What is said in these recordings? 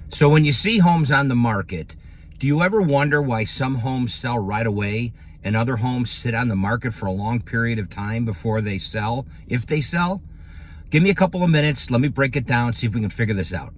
So when you see homes on the market, do you ever wonder why some homes sell right away and other homes sit on the market for a long period of time before they sell, if they sell? Give me a couple of minutes. Let me break it down, see if we can figure this out.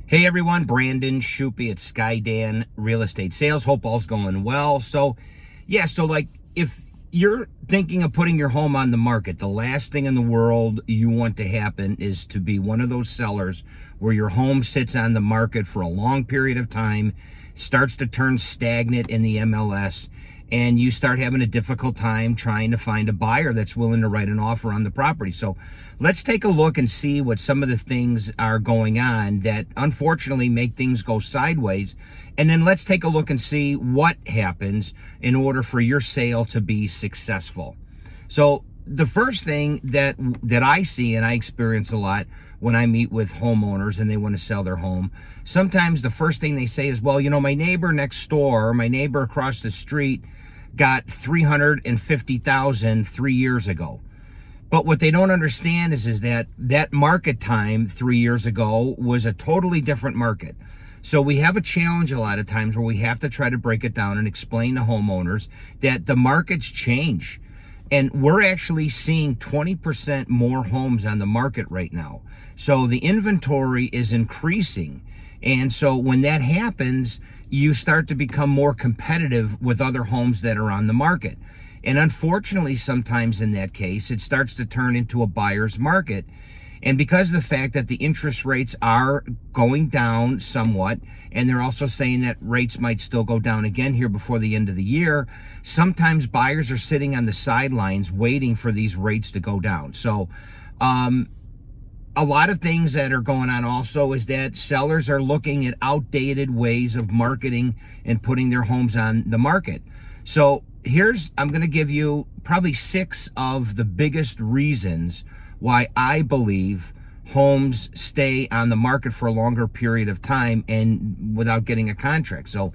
Hey everyone, Brandon Shupe at Skydan Real Estate Sales. Hope all's going well. So if you're thinking of putting your home on the market, the last thing in the world you want to happen is to be one of those sellers where your home sits on the market for a long period of time, starts to turn stagnant in the MLS, and you start having a difficult time trying to find a buyer that's willing to write an offer on the property. So let's take a look and see what some of the things are going on that unfortunately make things go sideways. And then let's take a look and see what happens in order for your sale to be successful. So the first thing that I see and I experience a lot when I meet with homeowners and they want to sell their home, sometimes the first thing they say is, well, my neighbor next door, my neighbor across the street got $350,000 3 years ago. But what they don't understand is that market time 3 years ago was a totally different market. So we have a challenge a lot of times where we have to try to break it down and explain to homeowners that the markets change. And we're actually seeing 20% more homes on the market right now. So the inventory is increasing. And so when that happens, you start to become more competitive with other homes that are on the market. And unfortunately, sometimes in that case, it starts to turn into a buyer's market. And because of the fact that the interest rates are going down somewhat, and they're also saying that rates might still go down again here before the end of the year, sometimes buyers are sitting on the sidelines waiting for these rates to go down. So a lot of things that are going on also is that sellers are looking at outdated ways of marketing and putting their homes on the market. So I'm going to give you probably 6 of the biggest reasons why I believe homes stay on the market for a longer period of time and without getting a contract. So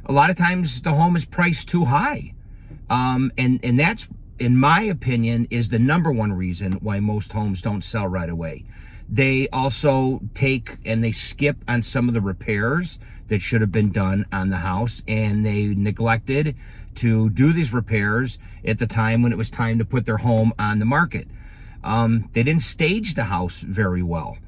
a lot of times the home is priced too high. And that's, in my opinion, is the number one reason why most homes don't sell right away. They also they skip on some of the repairs that should have been done on the house, and they neglected to do these repairs at the time when it was time to put their home on the market. They didn't stage the house very well.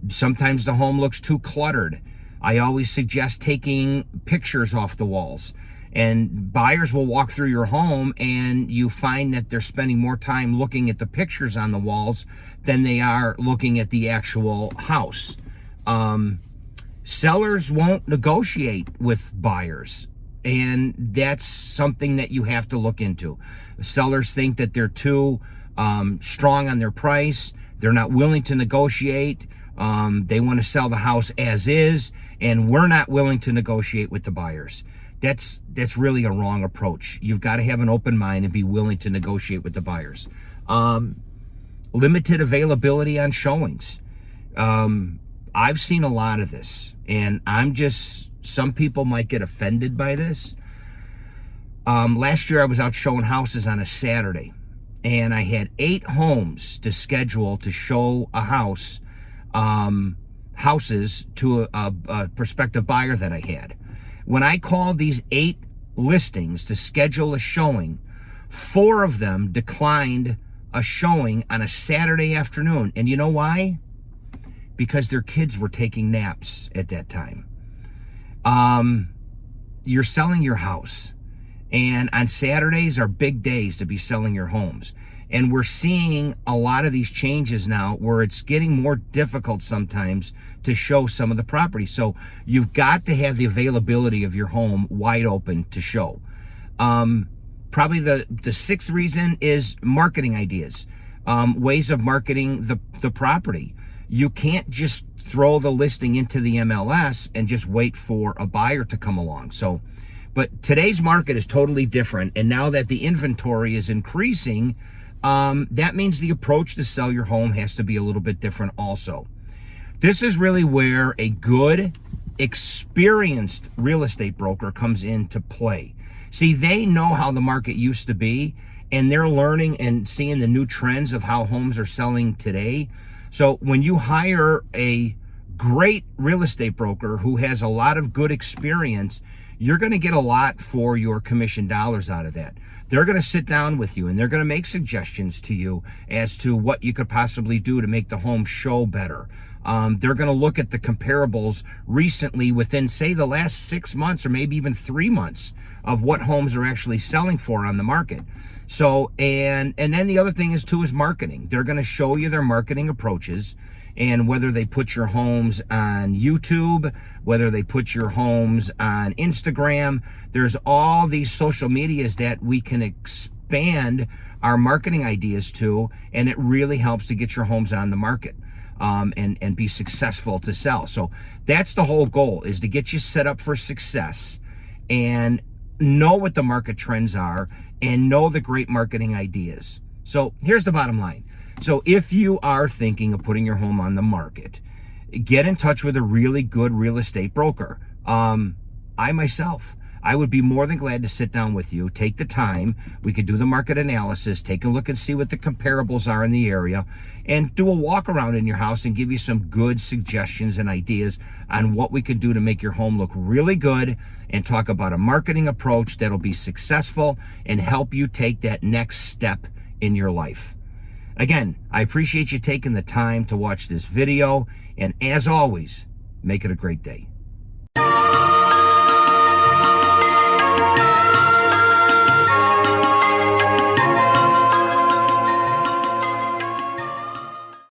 Sometimes the home looks too cluttered. I always suggest taking pictures off the walls. And buyers will walk through your home and you find that they're spending more time looking at the pictures on the walls than they are looking at the actual house. Sellers won't negotiate with buyers, and that's something that you have to look into. Sellers think that they're too strong on their price. They're not willing to negotiate. They want to sell the house as is, and we're not willing to negotiate with the buyers. That's really a wrong approach. You've got to have an open mind and be willing to negotiate with the buyers. Limited availability on showings. I've seen a lot of this, and some people might get offended by this. Last year I was out showing houses on a Saturday, and I had 8 homes to schedule to show houses to a prospective buyer that I had. When I called these 8 listings to schedule a showing, 4 of them declined a showing on a Saturday afternoon. And you know why? Because their kids were taking naps at that time. You're selling your house, and on Saturdays are big days to be selling your homes. And we're seeing a lot of these changes now where it's getting more difficult sometimes to show some of the property. So you've got to have the availability of your home wide open to show. Probably the 6th reason is marketing ideas, ways of marketing the property. You can't just throw the listing into the MLS and just wait for a buyer to come along. So, but today's market is totally different. And now that the inventory is increasing, that means the approach to sell your home has to be a little bit different also. This is really where a good, experienced real estate broker comes into play. See, they know how the market used to be, and they're learning and seeing the new trends of how homes are selling today. So when you hire a great real estate broker who has a lot of good experience, you're going to get a lot for your commission dollars out of that. They're going to sit down with you and they're going to make suggestions to you as to what you could possibly do to make the home show better. They're going to look at the comparables recently within, say, the last 6 months or maybe even 3 months of what homes are actually selling for on the market. So, and then the other thing is too is marketing. They're going to show you their marketing approaches, and whether they put your homes on YouTube, whether they put your homes on Instagram, there's all these social medias that we can expand our marketing ideas to, and it really helps to get your homes on the market and be successful to sell. So that's the whole goal, is to get you set up for success and know what the market trends are and know the great marketing ideas. So here's the bottom line. So if you are thinking of putting your home on the market, get in touch with a really good real estate broker. I myself, I would be more than glad to sit down with you, take the time. We could do the market analysis, take a look and see what the comparables are in the area, and do a walk around in your house and give you some good suggestions and ideas on what we could do to make your home look really good, and talk about a marketing approach that'll be successful and help you take that next step in your life. Again, I appreciate you taking the time to watch this video, and as always, make it a great day.